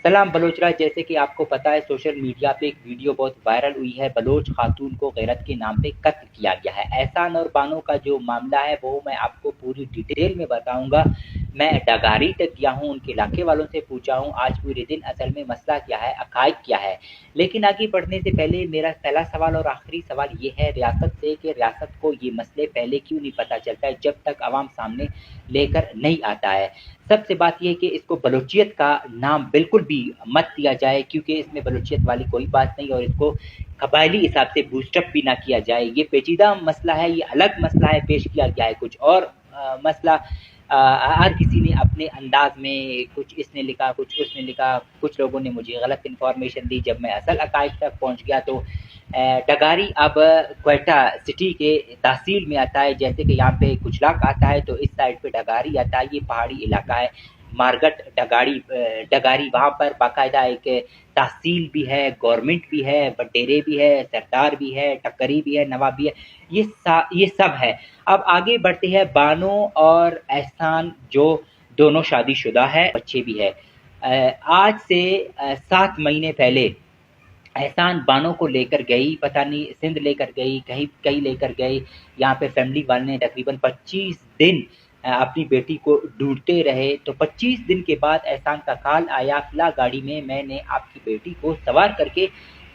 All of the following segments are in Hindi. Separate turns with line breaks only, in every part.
सलाम बलोचराज। जैसे कि आपको पता है सोशल मीडिया पे एक वीडियो बहुत वायरल हुई है। बलोच खातून को गैरत के नाम पे कत्ल किया गया है। एहसान और बानो का जो मामला है वो मैं आपको पूरी डिटेल में बताऊंगा। मैं डगारी तक गया हूँ, उनके इलाके वालों से पूछा हूँ आज पूरे दिन असल में मसला क्या है, अकायद क्या है। लेकिन आगे बढ़ने से पहले मेरा पहला सवाल और आखिरी सवाल ये है रियासत से कि रियासत को ये मसले पहले क्यों नहीं पता चलता है जब तक आवाम सामने लेकर नहीं आता है। सबसे बात यह है कि इसको बलोचियत का नाम बिल्कुल भी मत दिया जाए, क्योंकि इसमें बलोचियत वाली कोई बात नहीं, और इसको कबायली हिसाब से बूस्टअप भी ना किया जाए। ये पेचीदा मसला है, ये अलग मसला है, पेश किया गया है कुछ और मसला। हर किसी ने अपने अंदाज में कुछ इसने लिखा, कुछ उसने लिखा, कुछ लोगों ने मुझे गलत इन्फॉर्मेशन दी। जब मैं असल अकायद तक पहुंच गया तो डगारी अब क्वेटा सिटी के तहसील में आता है। जैसे कि यहाँ पे कुचलाक आता है तो इस साइड पे डगारी आता है। ये पहाड़ी इलाका है, मारगट डगारी वहाँ पर बाकायदा एक तहसील भी है, गवर्नमेंट भी है, बटेरे भी है, सरदार भी है, टक्करी भी है, नवाब भी है, ये सब है। अब आगे बढ़ते हैं। बानो और एहसान जो दोनों शादीशुदा है, बच्चे भी है। आज से 7 महीने पहले एहसान बानो को लेकर गई, पता नहीं सिंध लेकर गई, कहीं कहीं लेकर गई। यहाँ पे फैमिली वाले ने तकरीबन 25 दिन अपनी बेटी को ढूंढते रहे। तो 25 दिन के बाद एहसान का कॉल आया, फिलहाल गाड़ी में मैंने आपकी बेटी को सवार करके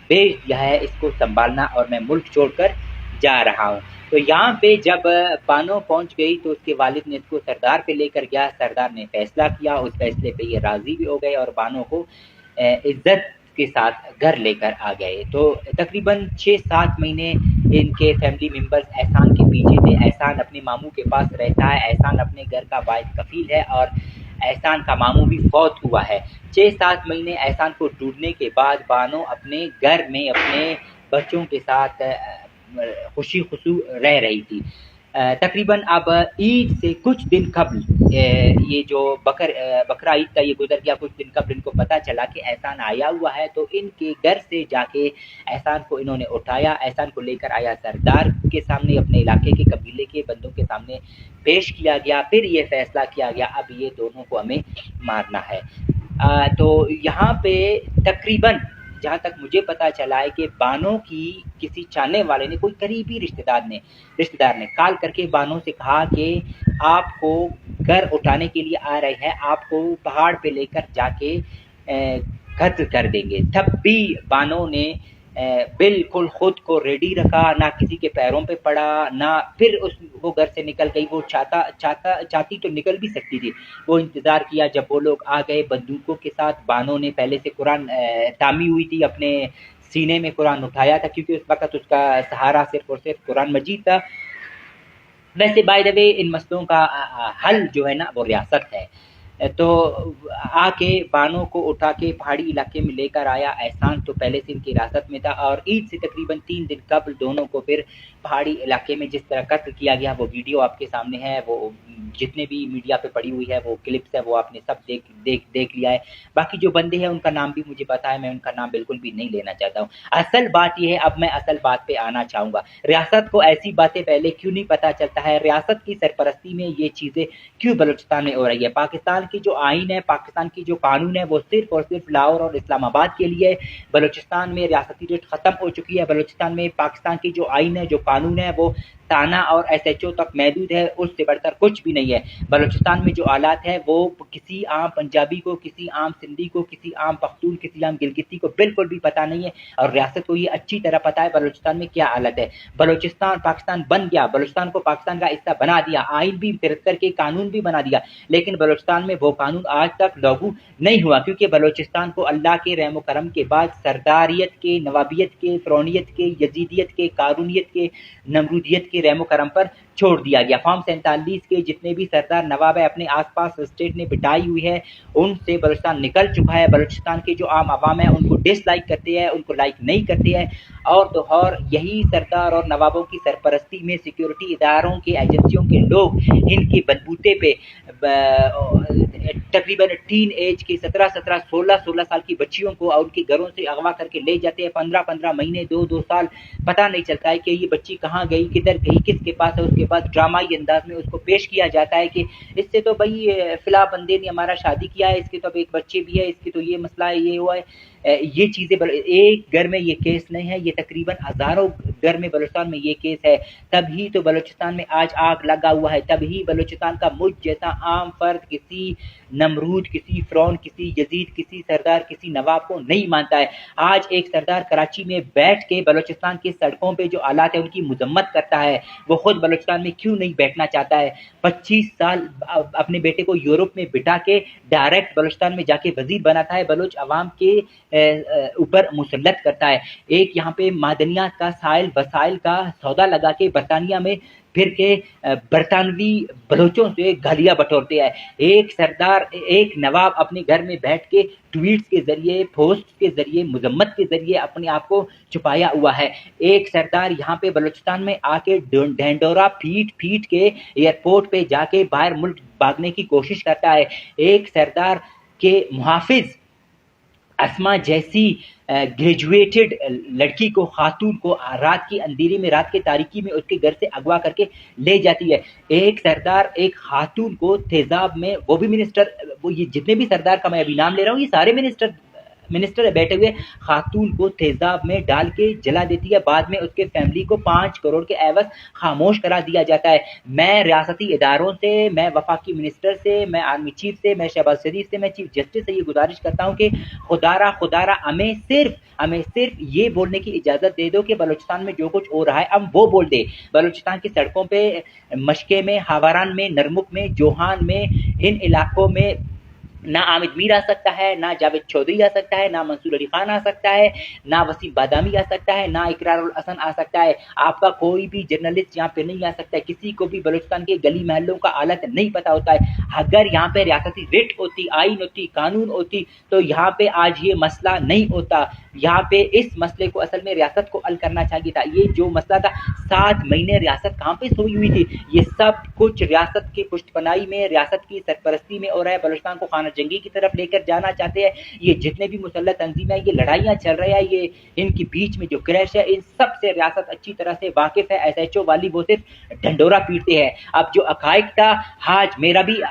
भेज दिया है, इसको संभालना और मैं मुल्क छोड़कर जा रहा हूँ। तो यहाँ पे जब बानो पहुंच गई तो उसके वालिद ने इसको सरदार पे लेकर गया। सरदार ने फैसला किया, उस फैसले पे ये राजी भी हो गए और बानो को इज्जत के साथ घर लेकर आ गए। तो तकरीबन 6-7 महीने इनके फैमिली मेंबर्स एहसान के पीछे थे। एहसान अपने मामू के पास रहता है, एहसान अपने घर का वाहिद कफील है और एहसान का मामू भी फौत हुआ है। 6-7 महीने एहसान को ढूंढने के बाद बानो अपने घर में अपने बच्चों के साथ खुशी खुशू रह रही थी। तकरीबन अब ईद से कुछ दिन कबल ये जो बकरा ईद का ये गुजर गया, कुछ दिन कबल इनको पता चला कि एहसान आया हुआ है। तो इनके घर से जाके एहसान को इन्होंने उठाया, एहसान को लेकर आया सरदार के सामने, अपने इलाके के कबीले के बंदों के सामने पेश किया गया। फिर ये फैसला किया गया अब ये दोनों को हमें मारना है। तो यहाँ पे तकरीबन जहाँ तक मुझे पता चला है कि बानो की किसी चाहने वाले ने, कोई करीबी रिश्तेदार ने कॉल करके बानो से कहा कि आपको घर उठाने के लिए आ रहे हैं, आपको पहाड़ पे लेकर जाके कत्ल कर देंगे। तब भी बानो ने बिल्कुल खुद को रेडी रखा, ना किसी के पैरों पे पड़ा, ना फिर वो घर से निकल गई। वो चाहती तो निकल भी सकती थी। वो इंतज़ार किया जब वो लोग आ गए बंदूकों के साथ। बानो ने पहले से कुरान तामी हुई थी, अपने सीने में कुरान उठाया था, क्योंकि उस वक्त उसका सहारा सिर्फ और सिर्फ कुरान मजीद था। वैसे बाय द वे इन मसलों का हल जो है ना वो रियासत है। तो आके बानो को उठा के पहाड़ी इलाके में लेकर आया। एहसान तो पहले से इनकी हिरासत में था और ईद से तकरीबन 3 दिन कबल दोनों को फिर पहाड़ी इलाके में जिस तरह कत्ल किया गया वो वीडियो आपके सामने है। वो जितने भी मीडिया पे पड़ी हुई है वो क्लिप्स है, वो आपने सब देख लिया है। बाकी जो बंदे हैं उनका नाम भी मुझे पता है, मैं उनका नाम बिल्कुल भी नहीं लेना चाहता हूँ। असल बात ये है, अब मैं असल बात पे आना चाहूँगा। रियासत को ऐसी बातें पहले क्यों नहीं पता चलता है, रियासत की सरपरस्ती में ये चीज़ें क्यों बलूचिस्तान में हो रही है। पाकिस्तान की जो आइन है, पाकिस्तान की जो कानून है वो सिर्फ और सिर्फ लाहौर और इस्लामाबाद के लिए है। बलूचिस्तान में रियासती रेट ख़त्म हो चुकी है। बलूचिस्तान में पाकिस्तान की जो आइन है, जो कानून है वो थाना और एसएचओ तक महदूद है, उससे बढ़कर कुछ भी नहीं है। बलूचिस्तान में जो हालात है वो किसी आम पंजाबी को, किसी आम सिंधी को, किसी आम पख्तून, किसी आम गिलगिती को बिल्कुल भी पता नहीं है। और रियासत को ये अच्छी तरह पता है बलूचिस्तान में क्या हालत है। बलूचिस्तान पाकिस्तान बन गया, बलूचिस्तान को पाकिस्तान का हिस्सा बना दिया, आइन भी तिरक करके कानून भी बना दिया, लेकिन बलूचिस्तान में वो कानून आज तक लागू नहीं हुआ, क्योंकि बलूचिस्तान को अल्लाह के रहम करम के बाद सरदारियत के, नवाबियत के, फ़िरौनियत के, यजीदियत के, कारूनियत के, नमरूदियत के रहम करम पर छोड़ दिया गया। फॉर्म 47 के जितने भी सरदार नवाब है अपने आसपास स्टेट ने बिटाई हुई है, उनसे बलूचिस्तान निकल चुका है। बलूचिस्तान के जो आम आवाम है उनको डिसलाइक करते हैं, उनको लाइक नहीं करते हैं। और तो और यही सरदार और नवाबों की सरपरस्ती में सिक्योरिटी इदारों के, एजेंसियों के लोग इनके बलबूते पे तकरीबन टीन एज के 17-17, 16-16 साल की बच्चियों को उनके घरों से अगवा करके ले जाते हैं। 15-15 महीने, 2-2 साल पता नहीं चलता है कि ये बच्ची कहाँ गई, किधर गई, किसके पास है, उसके बाद ड्रामाई अंदाज में उसको पेश किया जाता है कि इससे तो भाई फिलहाल बंदे ने हमारा शादी किया है, इसके तो अब एक बच्चे भी है, इसकी तो ये मसला है, ये हुआ है, ये चीज़ें एक घर में ये केस नहीं है, ये तकरीबन हज़ारों घर में बलूचिस्तान में ये केस है। तभी तो बलूचिस्तान में आज आग लगा हुआ है, तभी बलूचिस्तान का मुझ जैसा आम फर्द किसी नमरूद, किसी फ़िरौन, किसी यजीद, किसी सरदार, किसी नवाब को नहीं मानता है। आज एक सरदार कराची में बैठ के बलूचिस्तान की सड़कों पे जो हालात है उनकी मजम्मत करता है, वो खुद बलूचिस्तान में क्यों नहीं बैठना चाहता है। 25 साल अपने बेटे को यूरोप में बिठा के डायरेक्ट बलूचिस्तान में जाके वजीर बनाता है, बलोच अवाम के ऊपर मुसल्लत करता है। एक यहाँ पे मादनियात का साइल वसाइल का सौदा लगा के बरतानिया में फिर के बरतानवी बलोचों से गालियां बटोरते हैं। एक सरदार, एक नवाब अपने घर में बैठ के ट्वीट्स के जरिए, पोस्ट के जरिए, मजम्मत के जरिए अपने आप को छुपाया हुआ है। एक सरदार यहाँ पे बलूचिस्तान में आके ढंडोरा पीट पीट के एयरपोर्ट पे जाके बाहर मुल्क भागने की कोशिश करता है। एक सरदार के मुहाफिज अस्मा जैसी ग्रेजुएटेड लड़की को, खातून को रात की अंधेरी में, रात के तारीकी में उसके घर से अगवा करके ले जाती है। एक सरदार एक खातून को तेजाब में, वो भी मिनिस्टर, वो ये जितने भी सरदार का मैं अभी नाम ले रहा हूँ ये सारे मिनिस्टर बैठे हुए, खातून को तेजाब में डाल के जला देती है। बाद में उसके फैमिली को 5 करोड़ के एवज खामोश करा दिया जाता है। मैं रियासती इदारों से, मैं वफाकी मिनिस्टर से, मैं आर्मी चीफ से, मैं शहबाज शरीफ से, मैं चीफ जस्टिस से ये गुजारिश करता हूँ कि खुदारा हमें सिर्फ ये बोलने की इजाज़त दे दो कि बलूचिस्तान में जो कुछ हो रहा है हम वो बोल दे। बलूचिस्तान की सड़कों पे, मशके में, हावरान में, नरमुक में, जोहान में, इन इलाकों में ना आमिद मीर आ सकता है, ना जावेद चौधरी आ सकता है, ना मंसूर अली खान आ सकता है, ना वसीम बादामी आ सकता है, ना इकरारुल हसन आ सकता है। आपका कोई भी जर्नलिस्ट यहाँ पे नहीं आ सकता है। किसी को भी बलूचिस्तान के गली महलों का हालत नहीं पता होता है। अगर यहाँ पे रियासती रिट होती, आइन होती, कानून होती तो यहाँ पे आज ये मसला नहीं होता। यहाँ पे इस मसले को असल में रियासत को हल करना चाहिए था। ये जो मसला था, 7 महीने रियासत कहाँ पे सोई हुई थी? ये सब कुछ रियासत की पुष्टपनाही में, रियासत की सरपरस्ती में हो रहा है। बलूचिस्तान को खाना जंगी की तरफ लेकर जाना चाहते हैं। ये जितने भी मुसल्लह तंजीम है, ये लड़ाइयाँ चल रही है, ये इनके बीच में जो क्रैश है, इन सब से रियासत अच्छी तरह से वाकिफ है। SHO वाली वो सिर्फ ढंडोरा पीटते हैं। अब जो अकाइक था, आज मेरा भी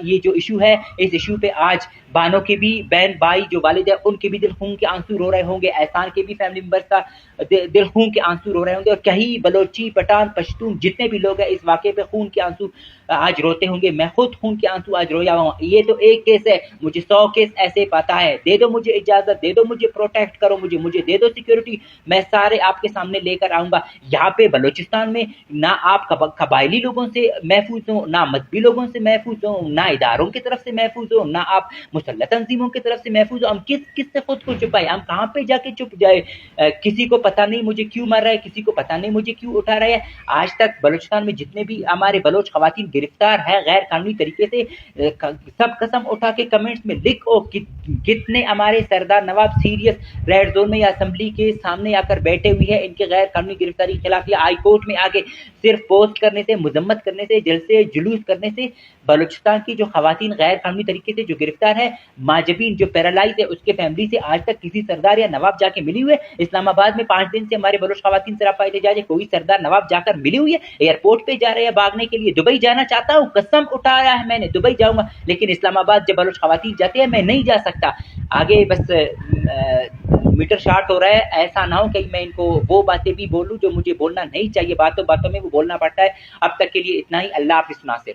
ये जो इशू है, इस इशू पे आज बानों के भी, बहन भाई जो वालिद है उनके भी दिल खून के आंसू रो रहे होंगे। एहसान के भी फैमिली मेंबर्स का दिल खून के आंसू रो रहे होंगे। और कहीं बलोची, पठान, पश्तून जितने भी लोग हैं इस वाक़े पे खून के आंसू आज रोते होंगे। मैं खुद खून के आंसू आज रोया हूँ। ये तो एक केस है, मुझे 100 केस ऐसे पता है। दे दो मुझे इजाजत, दे दो मुझे प्रोटेक्ट करो, मुझे दे दो सिक्योरिटी, मैं सारे आपके सामने लेकर आऊंगा। यहाँ पे बलूचिस्तान में ना आप कबायली लोगों से महफूज हो, ना मजहबी लोगों से महफूज हो, ना इदारों की तरफ से महफूज हो, ना आप मुसल्लह तंजीमों की तरफ से महफूज हो। हम किससे खुद को छुपाए? हम कहाँ पे जाके छुप जाए? किसी को पता नहीं मुझे क्यों मार रहा है, किसी को पता नहीं मुझे क्यों उठा रहा है। आज तक बलूचिस्तान में जितने भी हमारे बलोच खवातीन गिरफ्तार है गैर कानूनी तरीके से, सब कसम उठा के कमेंट्स में लिखो कितने हमारे सरदार नवाब सीरियस रेड जोन में या असेंबली के सामने आकर बैठे हुए हैं इनके गैर कानूनी गिरफ्तारी के खिलाफ, या हाई कोर्ट में आके सिर्फ पोस्ट करने से, मुजम्मत करने से, जलसे जुलूस करने से बलूचिस्तान की जो खवातीन गैर कानूनी तरीके से जो गिरफ्तार है, माजबीन जो पैरालाइज है, उसके फैमिली से आज तक किसी सरदार या नवाब जाके मिली हुई है? इस्लामाबाद में 5 दिन से हमारे बलोच खवातीन से रफा एहतजाज है, कोई सरदार नवाब जाकर मिली हुई है? एयरपोर्ट पे जा रहे हैं भागने के लिए। दुबई जाना चाहता हूँ, कसम उठाया है मैंने, दुबई जाऊंगा, लेकिन इस्लामाबाद जब बलोच खवातीन जाते हैं मैं नहीं जा सकता। आगे बस मीटर शार्ट हो रहा है, ऐसा ना हो कि मैं इनको वो बातें भी बोलूं जो मुझे बोलना नहीं चाहिए। बातों बातों में वो बोलना पड़ता है। अब तक के लिए इतना ही। अल्लाह हाफिज़ नासिर।